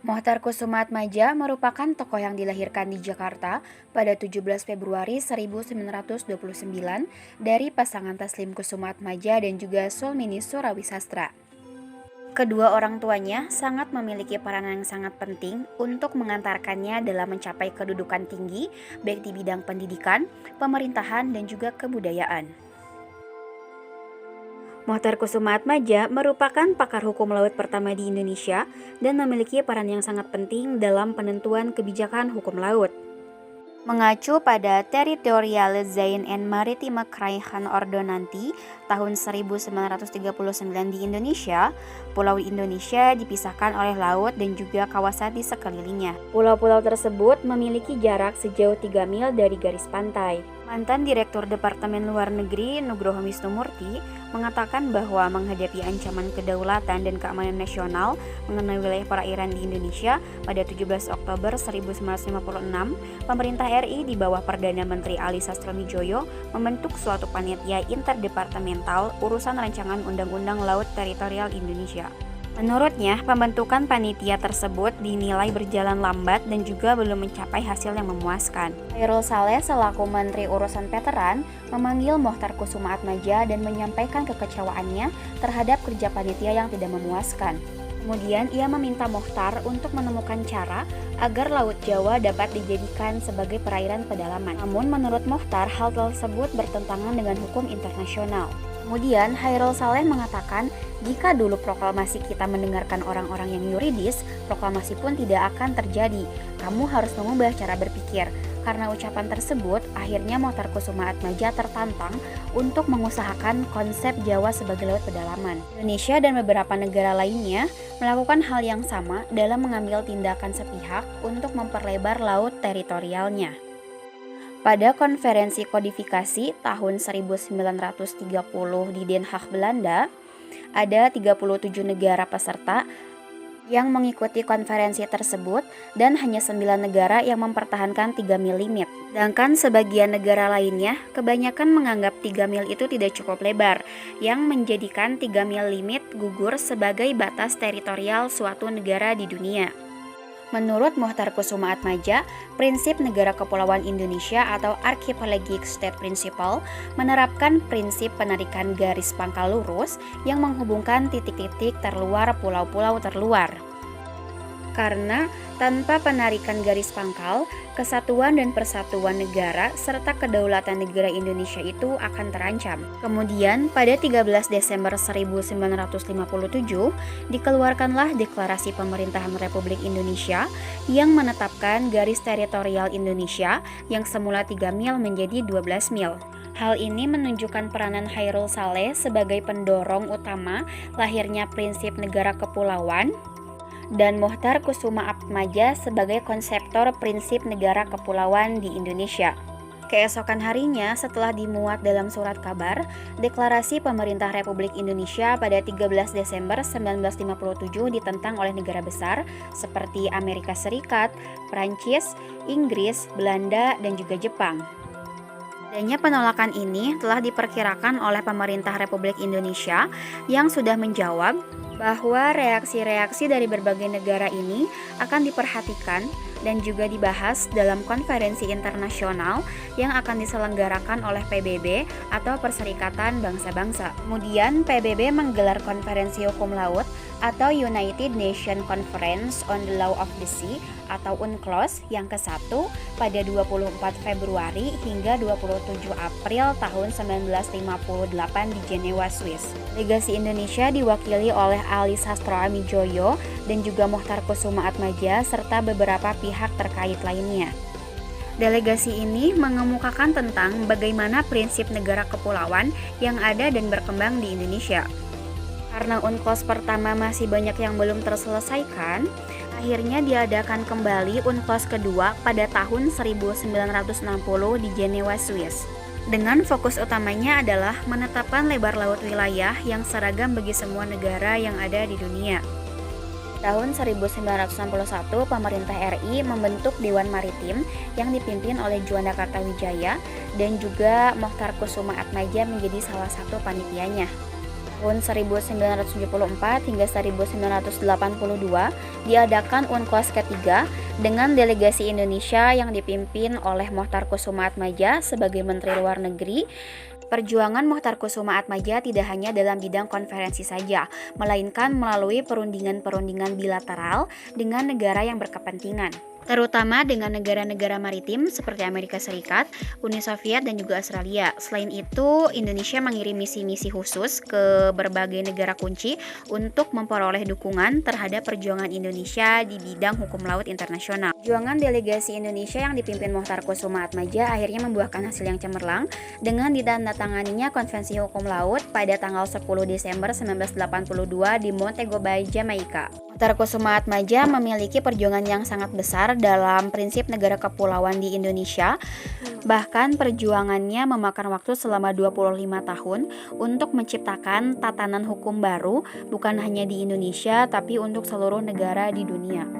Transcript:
Mohtar Kusumaatmadja merupakan tokoh yang dilahirkan di Jakarta pada 17 Februari 1929 dari pasangan Taslim Kusumaatmadja dan juga Sulmini Surawisastra. Kedua orang tuanya sangat memiliki peranan yang sangat penting untuk mengantarkannya dalam mencapai kedudukan tinggi baik di bidang pendidikan, pemerintahan, dan juga kebudayaan. Mohtar Kusumaatmadja merupakan pakar hukum laut pertama di Indonesia dan memiliki peran yang sangat penting dalam penentuan kebijakan hukum laut. Mengacu pada Territorial Zone and Maritime Krijgen Ordonnantie tahun 1939 di Indonesia, Pulau Indonesia dipisahkan oleh laut dan juga kawasan di sekelilingnya. Pulau-pulau tersebut memiliki jarak sejauh 3 mil dari garis pantai. Mantan Direktur Departemen Luar Negeri Nugroho Wisnumurti mengatakan bahwa menghadapi ancaman kedaulatan dan keamanan nasional mengenai wilayah perairan di Indonesia pada 17 Oktober 1956, pemerintah RI di bawah Perdana Menteri Ali Sastroamidjojo membentuk suatu panitia interdepartemental urusan rancangan Undang-Undang Laut Teritorial Indonesia. Menurutnya, pembentukan panitia tersebut dinilai berjalan lambat dan juga belum mencapai hasil yang memuaskan. Chairul Saleh selaku Menteri Urusan Veteran memanggil Mohtar Kusumaatmadja dan menyampaikan kekecewaannya terhadap kerja panitia yang tidak memuaskan. Kemudian ia meminta Mohtar untuk menemukan cara agar Laut Jawa dapat dijadikan sebagai perairan pedalaman. Namun menurut Mohtar, hal tersebut bertentangan dengan hukum internasional. Kemudian Chairul Saleh mengatakan, jika dulu proklamasi kita mendengarkan orang-orang yang yuridis, proklamasi pun tidak akan terjadi. Kamu harus mengubah cara berpikir. Karena ucapan tersebut, akhirnya Mohtar Kusumaatmadja tertantang untuk mengusahakan konsep Jawa sebagai laut pedalaman. Indonesia dan beberapa negara lainnya melakukan hal yang sama dalam mengambil tindakan sepihak untuk memperlebar laut teritorialnya. Pada konferensi kodifikasi tahun 1930 di Den Haag, Belanda, ada 37 negara peserta yang mengikuti konferensi tersebut dan hanya 9 negara yang mempertahankan 3 mil limit. Sedangkan sebagian negara lainnya kebanyakan menganggap 3 mil itu tidak cukup lebar, yang menjadikan 3 mil limit gugur sebagai batas teritorial suatu negara di dunia. Menurut Mohtar Kusumaatmadja, prinsip negara kepulauan Indonesia atau Archipelagic State Principle menerapkan prinsip penarikan garis pangkal lurus yang menghubungkan titik-titik terluar pulau-pulau terluar. Karena tanpa penarikan garis pangkal, kesatuan dan persatuan negara serta kedaulatan negara Indonesia itu akan terancam. Kemudian pada 13 Desember 1957 dikeluarkanlah Deklarasi Pemerintahan Republik Indonesia yang menetapkan garis teritorial Indonesia yang semula 3 mil menjadi 12 mil. Hal ini menunjukkan peranan Chairul Saleh sebagai pendorong utama lahirnya prinsip negara kepulauan dan Mohtar Kusumaatmadja sebagai konseptor prinsip negara kepulauan di Indonesia. Keesokan harinya, setelah dimuat dalam surat kabar, Deklarasi Pemerintah Republik Indonesia pada 13 Desember 1957 ditentang oleh negara besar seperti Amerika Serikat, Prancis, Inggris, Belanda, dan juga Jepang. Adanya penolakan ini telah diperkirakan oleh pemerintah Republik Indonesia yang sudah menjawab bahwa reaksi-reaksi dari berbagai negara ini akan diperhatikan dan juga dibahas dalam konferensi internasional yang akan diselenggarakan oleh PBB atau Perserikatan Bangsa-Bangsa. Kemudian PBB menggelar konferensi hukum laut atau United Nations Conference on the Law of the Sea atau UNCLOS yang ke-1 pada 24 Februari hingga 27 April tahun 1958 di Jenewa, Swiss. Delegasi Indonesia diwakili oleh Ali Sastroamidjojo dan juga Mohtar Kusumaatmadja serta beberapa pihak terkait lainnya. Delegasi ini mengemukakan tentang bagaimana prinsip negara kepulauan yang ada dan berkembang di Indonesia. Karena UNCLOS pertama masih banyak yang belum terselesaikan, akhirnya diadakan kembali UNCLOS kedua pada tahun 1960 di Jenewa, Swiss. Dengan fokus utamanya adalah menetapkan lebar laut wilayah yang seragam bagi semua negara yang ada di dunia. Tahun 1961, pemerintah RI membentuk Dewan Maritim yang dipimpin oleh Juanda Kartawijaya dan juga Mohtar Kusumaatmadja menjadi salah satu panitianya. Tahun 1974 hingga 1982 diadakan UNCLOS ketiga dengan delegasi Indonesia yang dipimpin oleh Mochtar Kusuma-Atmadja sebagai Menteri Luar Negeri. Perjuangan Mochtar Kusuma-Atmadja tidak hanya dalam bidang konferensi saja, melainkan melalui perundingan-perundingan bilateral dengan negara yang berkepentingan, terutama dengan negara-negara maritim seperti Amerika Serikat, Uni Soviet, dan juga Australia. Selain itu, Indonesia mengirim misi-misi khusus ke berbagai negara kunci untuk memperoleh dukungan terhadap perjuangan Indonesia di bidang hukum laut internasional. Perjuangan delegasi Indonesia yang dipimpin Mochtar Kusuma-Atmadja akhirnya membuahkan hasil yang cemerlang dengan ditandatanganinya Konvensi Hukum Laut pada tanggal 10 Desember 1982 di Montego Bay, Jamaika. Mochtar Kusuma-Atmadja memiliki perjuangan yang sangat besar dalam prinsip negara kepulauan di Indonesia. Bahkan perjuangannya memakan waktu selama 25 tahun untuk menciptakan tatanan hukum baru bukan hanya di Indonesia tapi untuk seluruh negara di dunia.